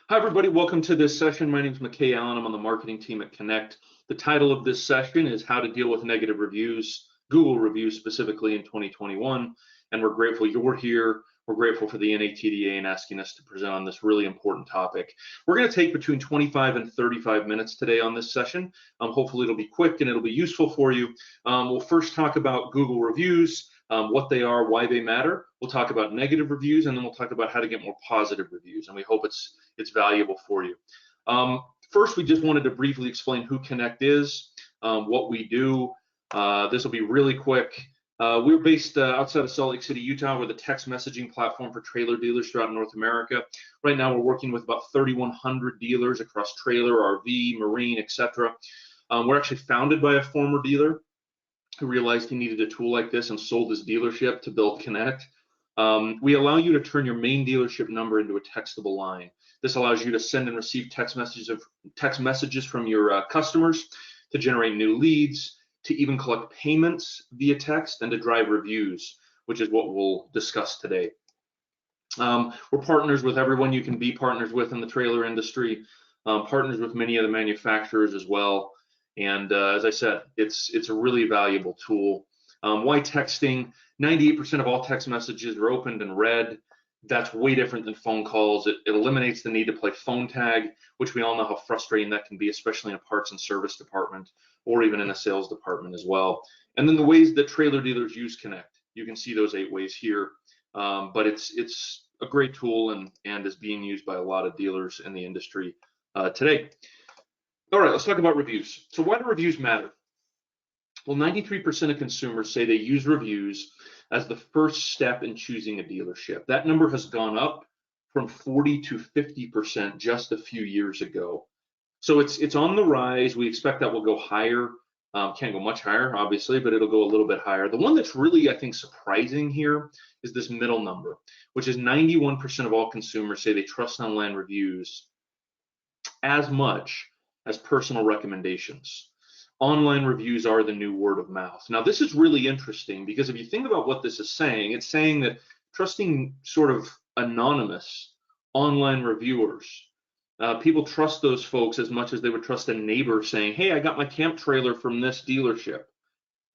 Hi, everybody. Welcome to this session. My name is McKay Allen. I'm on the marketing team at Kenect. The title of this session is How to Deal with Negative Reviews, Google Reviews specifically in 2021. And we're grateful you're here. We're grateful for the NATDA and asking us to present on this really important topic. We're going to take between 25 and 35 minutes today on this session. Hopefully it'll be quick and it'll be useful for you. We'll first talk about Google reviews, what they are, why they matter. We'll talk about negative reviews, and then we'll talk about how to get more positive reviews. And we hope it's valuable for you. First, we just wanted to briefly explain who Kenect is, what we do. This will be really quick. We're based outside of Salt Lake City, Utah. We're the text messaging platform for trailer dealers throughout North America. Right now, we're working with about 3,100 dealers across trailer, RV, marine, etc. We're actually founded by a former dealer who realized he needed a tool like this and sold his dealership to build Kenect. We allow you to turn your main dealership number into a textable line. This allows you to send and receive text messages from your customers, to generate new leads, to even collect payments via text, and to drive reviews, which is what we'll discuss today. We're partners with everyone you can be partners with in the trailer industry, partners with many of the manufacturers as well. And as I said, it's a really valuable tool. Why texting? 98% of all text messages are opened and read. That's way different than phone calls. It eliminates the need to play phone tag, which we all know how frustrating that can be, especially in a parts and service department or even in a sales department as well. And then the ways that trailer dealers use Kenect. You can see those 8 ways here, but it's a great tool and is being used by a lot of dealers in the industry today. All right, let's talk about reviews. So why do reviews matter? Well, 93% of consumers say they use reviews as the first step in choosing a dealership. That number has gone up from 40 to 50% just a few years ago. So it's on the rise. We expect that will go higher. Can't go much higher, obviously, but it'll go a little bit higher. The one that's really, I think, surprising here is this middle number, which is 91% of all consumers say they trust online reviews as much as personal recommendations. Online reviews are the new word of mouth. Now, this is really interesting because if you think about what this is saying, it's saying that trusting sort of anonymous online reviewers, people trust those folks as much as they would trust a neighbor saying, hey, I got my camp trailer from this dealership.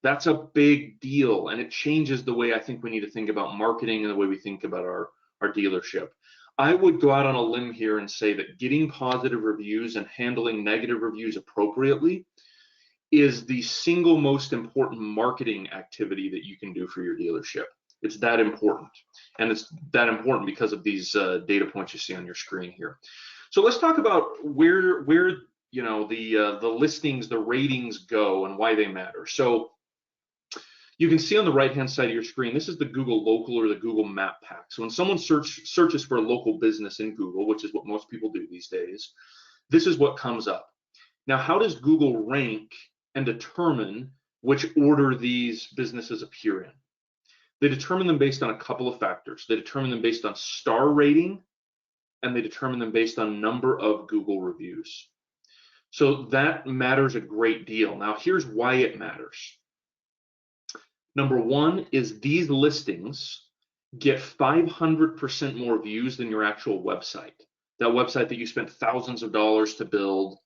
That's a big deal, and it changes the way I think we need to think about marketing and the way we think about our dealership. I would go out on a limb here and say that getting positive reviews and handling negative reviews appropriately is the single most important marketing activity that you can do for your dealership. It's that important, and it's that important because of these data points you see on your screen here. So let's talk about where you know the listings, the ratings go, and why they matter. So you can see on the right-hand side of your screen, this is the Google Local or the Google Map Pack. So when someone searches for a local business in Google, which is what most people do these days, this is what comes up. Now, how does Google rank and determine which order these businesses appear in? They determine them based on a couple of factors. They determine them based on star rating, and they determine them based on number of Google reviews. So that matters a great deal. Now, here's why it matters. Number one is these listings get 500% more views than your actual website. That website that you spent thousands of dollars to build,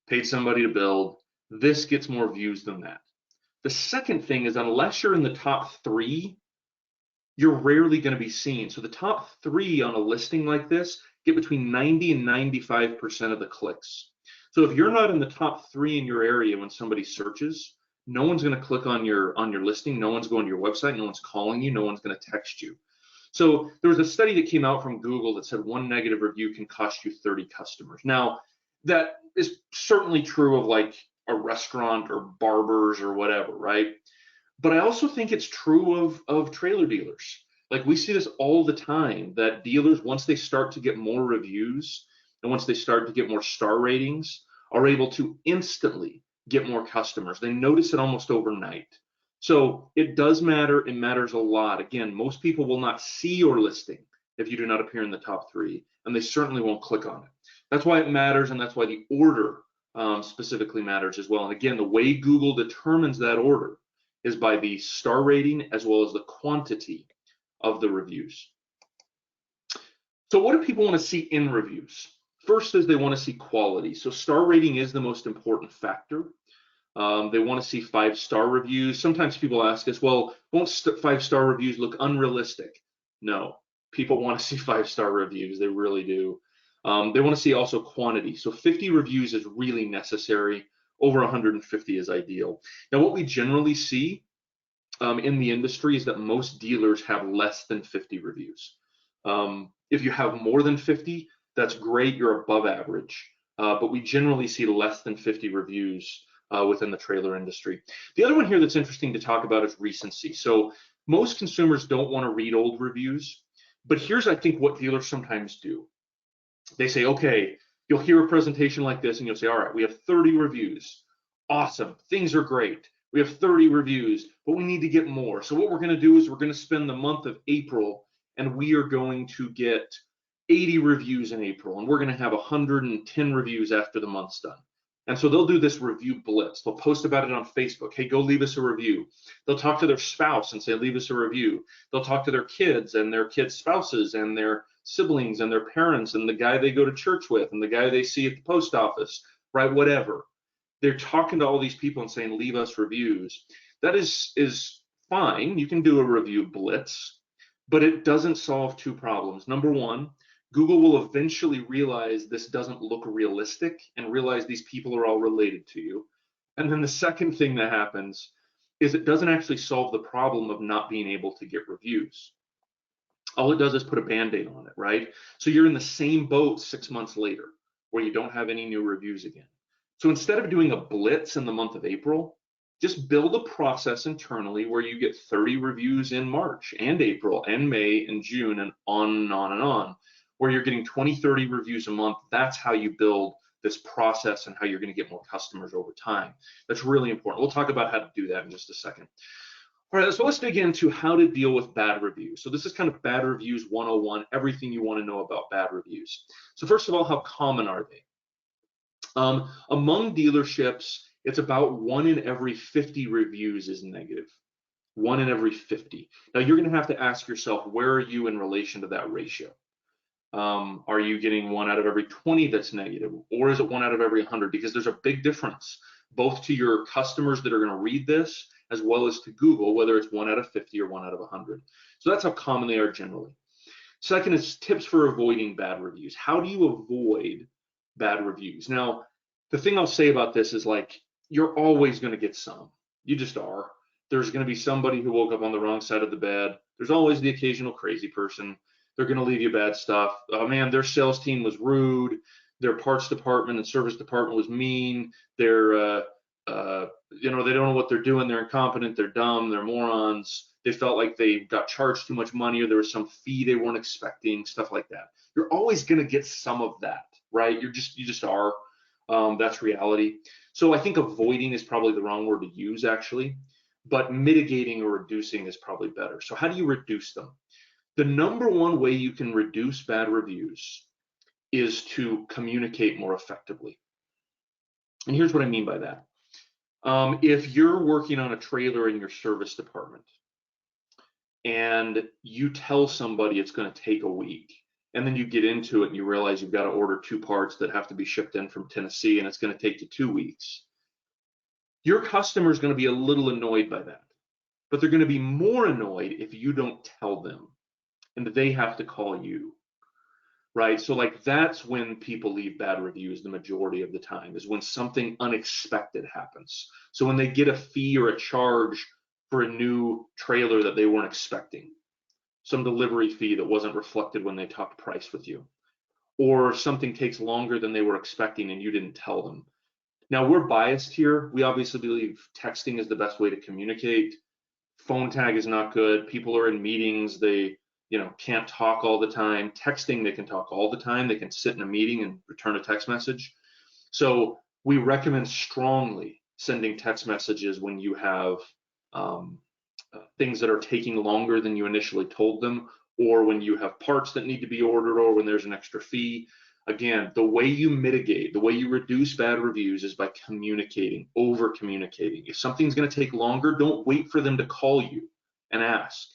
paid somebody to build, this gets more views than that. The second thing is unless you're in the top 3, you're rarely going to be seen. So the top 3 on a listing like this get between 90 and 95% of the clicks. So if you're not in the top 3 in your area when somebody searches, no one's going to click on your listing, no one's going to your website, no one's calling you, no one's going to text you. So there was a study that came out from Google that said one negative review can cost you 30 customers. Now, that is certainly true of like a restaurant or barbers or whatever, right? But I also think it's true of trailer dealers. Like we see this all the time, that dealers, once they start to get more reviews and once they start to get more star ratings, are able to instantly get more customers. They notice it almost overnight. So it does matter. It matters a lot. Again, most people will not see your listing if you do not appear in the top 3, and they certainly won't click on it. That's why it matters, and that's why the order specifically matters as well. And again, the way Google determines that order is by the star rating as well as the quantity of the reviews. So what do people want to see in reviews? First is they want to see quality. So star rating is the most important factor. They want to see 5-star reviews. Sometimes people ask us, well, won't 5-star reviews look unrealistic? No, people want to see 5-star reviews. They really do. They want to see also quantity. So 50 reviews is really necessary. Over 150 is ideal. Now, what we generally see in the industry is that most dealers have less than 50 reviews. If you have more than 50, that's great. You're above average. But we generally see less than 50 reviews within the trailer industry. The other one here that's interesting to talk about is recency. So most consumers don't want to read old reviews, but here's, I think, what dealers sometimes do. They say, okay, you'll hear a presentation like this and you'll say, all right, we have 30 reviews. Awesome, things are great. We have 30 reviews, but we need to get more. So what we're going to do is we're going to spend the month of April and we are going to get 80 reviews in April, and we're going to have 110 reviews after the month's done. And so they'll do this review blitz. They'll post about it on Facebook. Hey, go leave us a review. They'll talk to their spouse and say, leave us a review. They'll talk to their kids and their kids' spouses and their siblings and their parents and the guy they go to church with and the guy they see at the post office, right? Whatever. They're talking to all these people and saying, leave us reviews. That is fine. You can do a review blitz, but it doesn't solve two problems. Number one, Google will eventually realize this doesn't look realistic and realize these people are all related to you. And then the second thing that happens is it doesn't actually solve the problem of not being able to get reviews. All it does is put a Band-Aid on it, right? So you're in the same boat 6 months later where you don't have any new reviews again. So instead of doing a blitz in the month of April, just build a process internally where you get 30 reviews in March and April and May and June and on, where you're getting 20, 30 reviews a month. That's how you build this process and how you're going to get more customers over time. That's really important. We'll talk about how to do that in just a second. All right, so let's dig into how to deal with bad reviews. So this is kind of bad reviews 101, everything you want to know about bad reviews. So first of all, how common are they? Among dealerships, it's about 1 in every 50 reviews is negative. 1 in every 50. Now you're going to have to ask yourself, where are you in relation to that ratio? Are you getting 1 out of every 20 that's negative, or is it 1 out of every 100? Because there's a big difference, both to your customers that are going to read this, as well as to Google, whether it's 1 out of 50 or 1 out of 100. So that's how common they are generally. Second is tips for avoiding bad reviews. How do you avoid bad reviews? Now, the thing I'll say about this is, like, you're always going to get some. You just are. There's going to be somebody who woke up on the wrong side of the bed. There's always the occasional crazy person. They're going to leave you bad stuff. Oh man, their sales team was rude. Their parts department and service department was mean. They're, they don't know what they're doing. They're incompetent. They're dumb. They're morons. They felt like they got charged too much money, or there was some fee they weren't expecting, stuff like that. You're always going to get some of that, right? You just are. That's reality. So I think avoiding is probably the wrong word to use, actually, but mitigating or reducing is probably better. So how do you reduce them? The number one way you can reduce bad reviews is to communicate more effectively. And here's what I mean by that. If you're working on a trailer in your service department and you tell somebody it's going to take a week, and then you get into it and you realize you've got to order 2 parts that have to be shipped in from Tennessee and it's going to take you 2 weeks, your customer is going to be a little annoyed by that, but they're going to be more annoyed if you don't tell them and they have to call you, right? So like that's when people leave bad reviews the majority of the time, is when something unexpected happens. So when they get a fee or a charge for a new trailer that they weren't expecting, some delivery fee that wasn't reflected when they talked price with you, or something takes longer than they were expecting and you didn't tell them. Now we're biased here. We obviously believe texting is the best way to communicate. Phone tag is not good. People are in meetings. They can't talk all the time. Texting, they can talk all the time. They can sit in a meeting and return a text message. So we recommend strongly sending text messages when you have things that are taking longer than you initially told them, or when you have parts that need to be ordered, or when there's an extra fee. Again, the way you mitigate, the way you reduce bad reviews is by communicating, over communicating. If something's going to take longer, don't wait for them to call you and ask.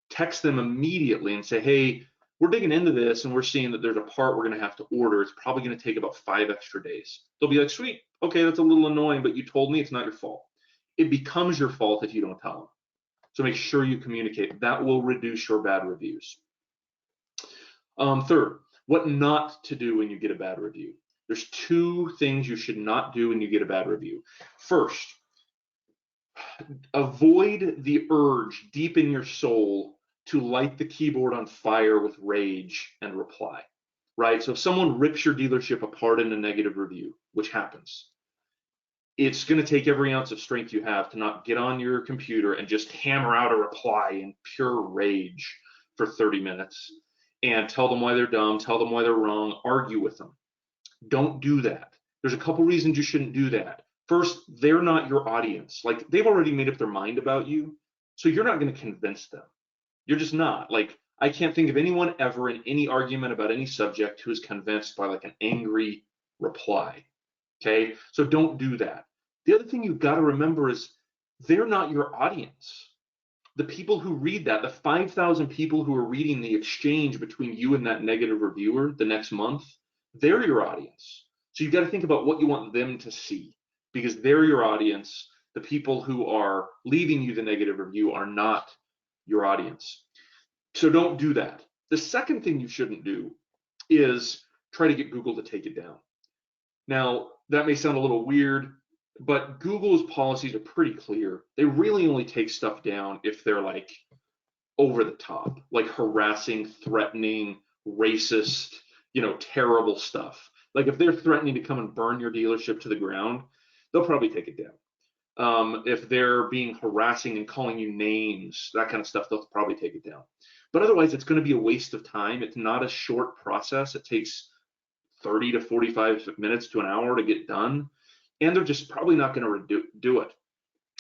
Text them immediately and say, hey, we're digging into this and we're seeing that there's a part we're going to have to order. It's probably going to take about 5 extra days. They'll be like, sweet, okay, that's a little annoying, but you told me, it's not your fault. It becomes your fault if you don't tell them. So make sure you communicate. That will reduce your bad reviews. Third, what not to do when you get a bad review. There's 2 things you should not do when you get a bad review. First, avoid the urge deep in your soul to light the keyboard on fire with rage and reply, right? So if someone rips your dealership apart in a negative review, which happens, it's going to take every ounce of strength you have to not get on your computer and just hammer out a reply in pure rage for 30 minutes and tell them why they're dumb, tell them why they're wrong, argue with them. Don't do that. There's a couple reasons you shouldn't do that. First, they're not your audience. Like, they've already made up their mind about you, so you're not going to convince them. You're just not. Like, I can't think of anyone ever in any argument about any subject who is convinced by like an angry reply. Okay, so don't do that. The other thing you've got to remember is they're not your audience. The people who read that, the 5,000 people who are reading the exchange between you and that negative reviewer the next month, they're your audience. So you've got to think about what you want them to see, because they're your audience. The people who are leaving you the negative review are not your audience. So don't do that. The second thing you shouldn't do is try to get Google to take it down. Now, that may sound a little weird, but Google's policies are pretty clear. They really only take stuff down if they're like over the top, like harassing, threatening, racist, terrible stuff. Like if they're threatening to come and burn your dealership to the ground, they'll probably take it down. If they're being harassing and calling you names, that kind of stuff, they'll probably take it down. But otherwise, it's going to be a waste of time. It's not a short process. It takes 30 to 45 minutes to an hour to get done. And they're just probably not going to do it.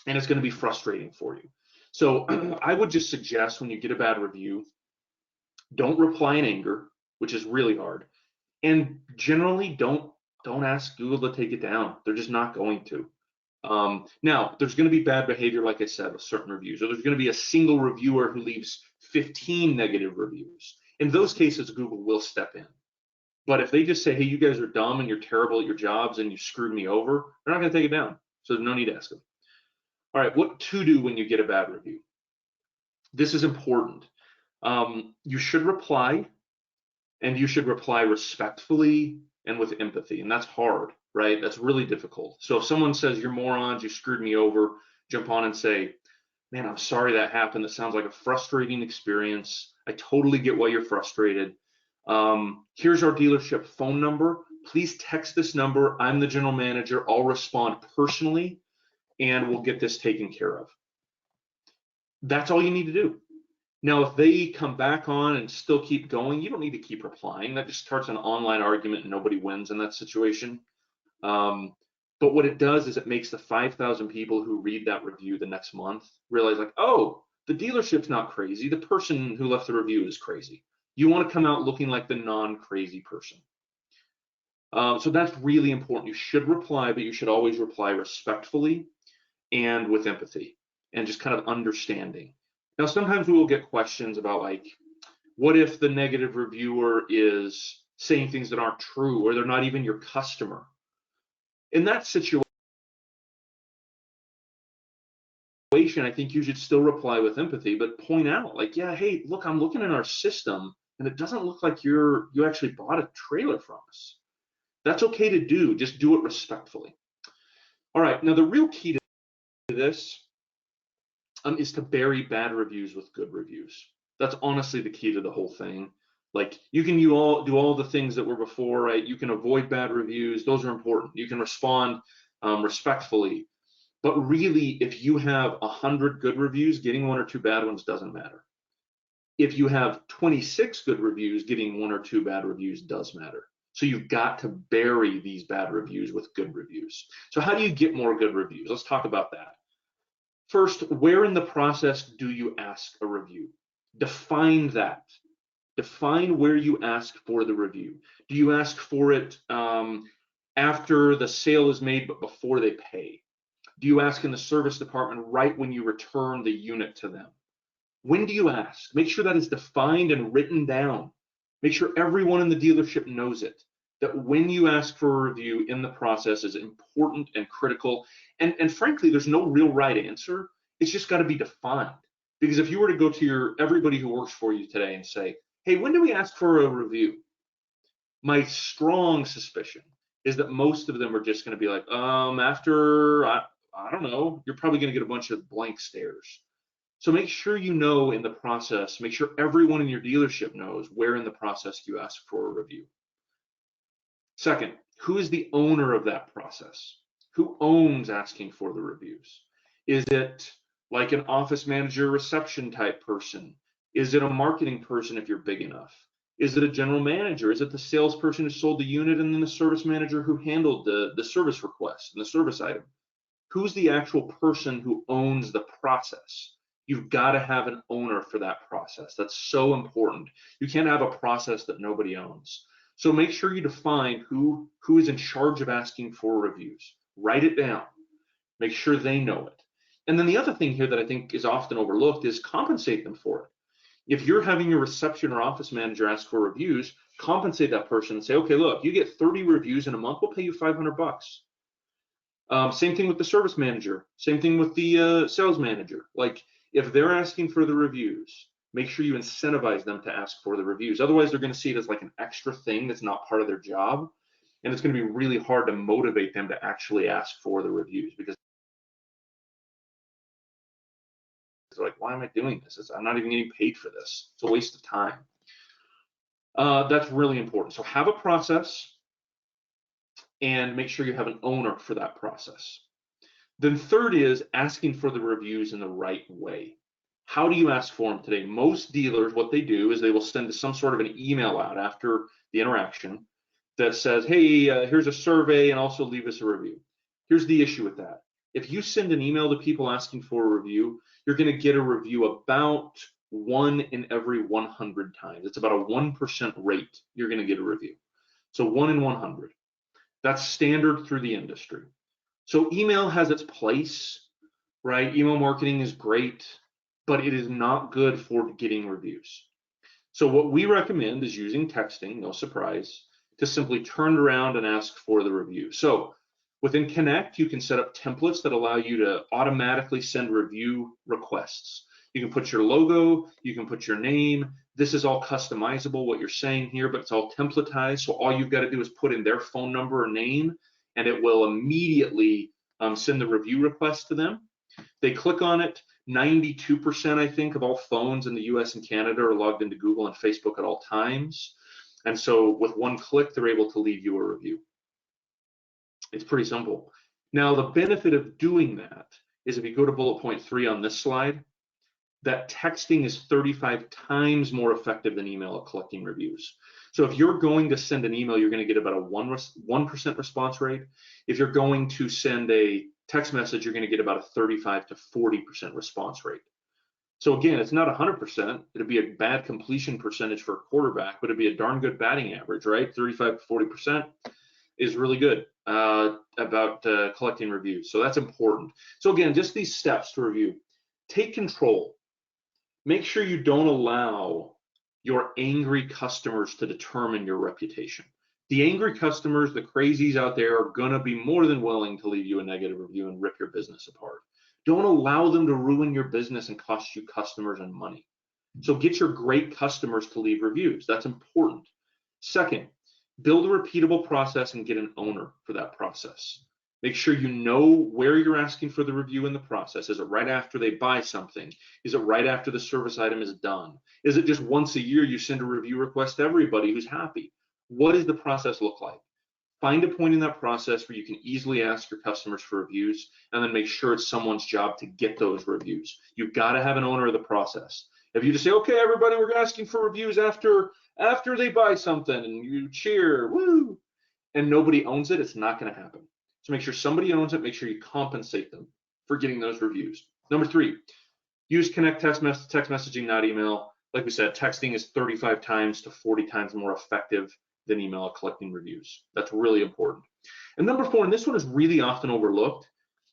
And it's going to be frustrating for you. So I would just suggest when you get a bad review, don't reply in anger, which is really hard. And generally don't ask Google to take it down. They're just not going to. Now, there's going to be bad behavior, like I said, with certain reviews, or there's going to be a single reviewer who leaves 15 negative reviews. In those cases, Google will step in. But if they just say, hey, you guys are dumb and you're terrible at your jobs and you screwed me over, they're not going to take it down. So there's no need to ask them. All right, what to do when you get a bad review? This is important. You should reply, and you should reply respectfully and with empathy. And that's hard, right? That's really difficult. So if someone says, you're morons, you screwed me over, jump on and say, man, I'm sorry that happened. That sounds like a frustrating experience. I totally get why you're frustrated. Here's our dealership phone number. Please text this number. I'm the general manager. I'll respond personally, and we'll get this taken care of. That's all you need to do. Now, if they come back on and still keep going, you don't need to keep replying. That just starts an online argument and nobody wins in that situation. But what it does is it makes the 5,000 people who read that review the next month realize, like, oh, the dealership's not crazy. The person who left the review is crazy. You want to come out looking like the non-crazy person. So that's really important. You should reply, but you should always reply respectfully and with empathy and just kind of understanding. Now, sometimes we will get questions about, like, what if the negative reviewer is saying things that aren't true, or they're not even your customer? In that situation, I think you should still reply with empathy, but point out, like, yeah, hey, look, I'm looking in our system, and it doesn't look like you actually bought a trailer from us. That's okay to do. Just do it respectfully. All right. Now, the real key to this is to bury bad reviews with good reviews. That's honestly the key to the whole thing. Like, you can do all the things that were before, right? You can avoid bad reviews. Those are important. You can respond respectfully. But really, if you have 100 good reviews, getting 1 or 2 bad ones doesn't matter. If you have 26 good reviews, getting 1 or 2 bad reviews does matter. So you've got to bury these bad reviews with good reviews. So how do you get more good reviews? Let's talk about that. First, where in the process do you ask a review? Define that. Define where you ask for the review. Do you ask for it after the sale is made but before they pay? Do you ask in the service department right when you return the unit to them? When do you ask? Make sure that is defined and written down. Make sure everyone in the dealership knows it, that when you ask for a review in the process is important and critical. And frankly, there's no real right answer. It's just got to be defined. Because if you were to go to everybody who works for you today and say, hey, when do we ask for a review? My strong suspicion is that most of them are just going to be like, after, I don't know, you're probably going to get a bunch of blank stares. So make sure you know in the process, make sure everyone in your dealership knows where in the process you ask for a review. Second, who is the owner of that process? Who owns asking for the reviews? Is it like an office manager, reception type person? Is it a marketing person if you're big enough? Is it a general manager? Is it the salesperson who sold the unit and then the service manager who handled the service request and the service item? Who's the actual person who owns the process? You've got to have an owner for that process. That's so important. You can't have a process that nobody owns. So make sure you define who is in charge of asking for reviews. Write it down. Make sure they know it. And then the other thing here that I think is often overlooked is compensate them for it. If you're having your reception or office manager ask for reviews, compensate that person and say, okay, look, you get 30 reviews in a month, we'll pay you $500. Same thing with the service manager. Same thing with the sales manager. Like if they're asking for the reviews, make sure you incentivize them to ask for the reviews. Otherwise, they're going to see it as like an extra thing that's not part of their job. And it's going to be really hard to motivate them to actually ask for the reviews because they're like, why am I doing this? I'm not even getting paid for this. It's a waste of time. That's really important. So have a process and make sure you have an owner for that process. Then third is asking for the reviews in the right way. How do you ask for them today? Most dealers, what they do is they will send some sort of an email out after the interaction that says, hey, here's a survey and also leave us a review. Here's the issue with that. If you send an email to people asking for a review, you're going to get a review about 1 in every 100 times. It's about a 1% rate you're going to get a review. So 1 in 100. That's standard through the industry. So email has its place, right? Email marketing is great, but it is not good for getting reviews. So what we recommend is using texting, no surprise, to simply turn around and ask for the review. So within Kenect, you can set up templates that allow you to automatically send review requests. You can put your logo, you can put your name. This is all customizable, what you're saying here, but it's all templatized. So all you've got to do is put in their phone number or name, and it will immediately send the review request to them. They click on it. 92%, I think, of all phones in the US and Canada are logged into Google and Facebook at all times. And so with one click, they're able to leave you a review. It's pretty simple. Now, the benefit of doing that is if you go to bullet point 3 on this slide, that texting is 35 times more effective than email at collecting reviews. So if you're going to send an email, you're going to get about a 1% response rate. If you're going to send a text message, you're going to get about a 35 to 40% response rate. So again, it's not 100%. It'd be a bad completion percentage for a quarterback, but it'd be a darn good batting average, right? 35 to 40% is really good about collecting reviews. So that's important. So again, just these steps to review. Take control. Make sure you don't allow your angry customers to determine your reputation. The angry customers, the crazies out there, are going to be more than willing to leave you a negative review and rip your business apart. Don't allow them to ruin your business and cost you customers and money. So get your great customers to leave reviews. That's important. Second, build a repeatable process and get an owner for that process. Make sure you know where you're asking for the review in the process. Is it right after they buy something? Is it right after the service item is done? Is it just once a year you send a review request to everybody who's happy? What does the process look like? Find a point in that process where you can easily ask your customers for reviews, and then make sure it's someone's job to get those reviews. You've got to have an owner of the process. If you just say, okay, everybody, we're asking for reviews after they buy something, and you cheer, woo, and nobody owns it, it's not going to happen. So make sure somebody owns it. Make sure you compensate them for getting those reviews. Number 3, use Kenect text messaging, not email. Like we said, texting is 35 times to 40 times more effective than email at collecting reviews. That's really important. And number 4, and this one is really often overlooked,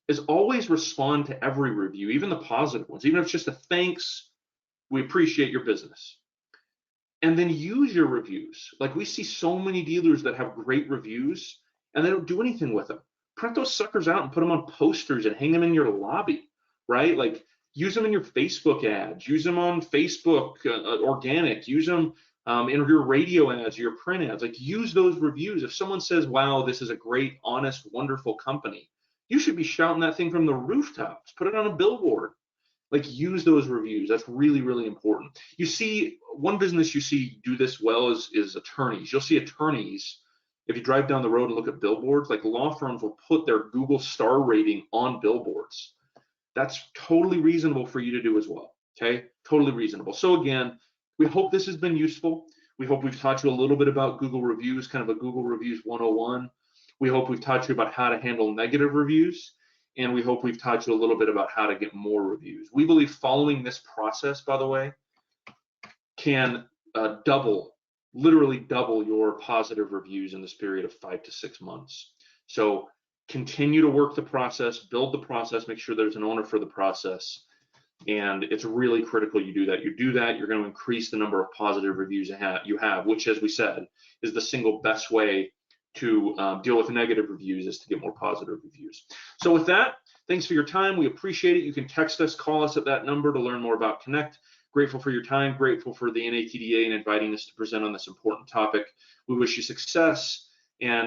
is always respond to every review, even the positive ones. Even if it's just a thanks, we appreciate your business. and then use your reviews. Like, we see so many dealers that have great reviews and they don't do anything with them. Print those suckers out and put them on posters and hang them in your lobby, right? Like, use them in your Facebook ads, use them on Facebook organic, use them in your radio ads, your print ads. Like, use those reviews. If someone says, wow, this is a great, honest, wonderful company, you should be shouting that thing from the rooftops. Put it on a billboard. Like, use those reviews. That's really, really important. You see, one business you see do this well is attorneys. You'll see attorneys, if you drive down the road and look at billboards, like, law firms will put their Google star rating on billboards. That's totally reasonable for you to do as well, okay? Totally reasonable. So again, we hope this has been useful. We hope we've taught you a little bit about Google reviews, kind of a Google reviews 101. We hope we've taught you about how to handle negative reviews. And we hope we've taught you a little bit about how to get more reviews. We believe following this process, by the way, can literally double your positive reviews in this period of 5 to 6 months. So continue to work the process, build the process, make sure there's an owner for the process. And it's really critical you do that. You do that, you're going to increase the number of positive reviews you have, which, as we said, is the single best way to deal with negative reviews, is to get more positive reviews. So with that, thanks for your time. We appreciate it. You can text us, call us at that number to learn more about Kenect. Grateful for your time, grateful for the NATDA and inviting us to present on this important topic. We wish you success, and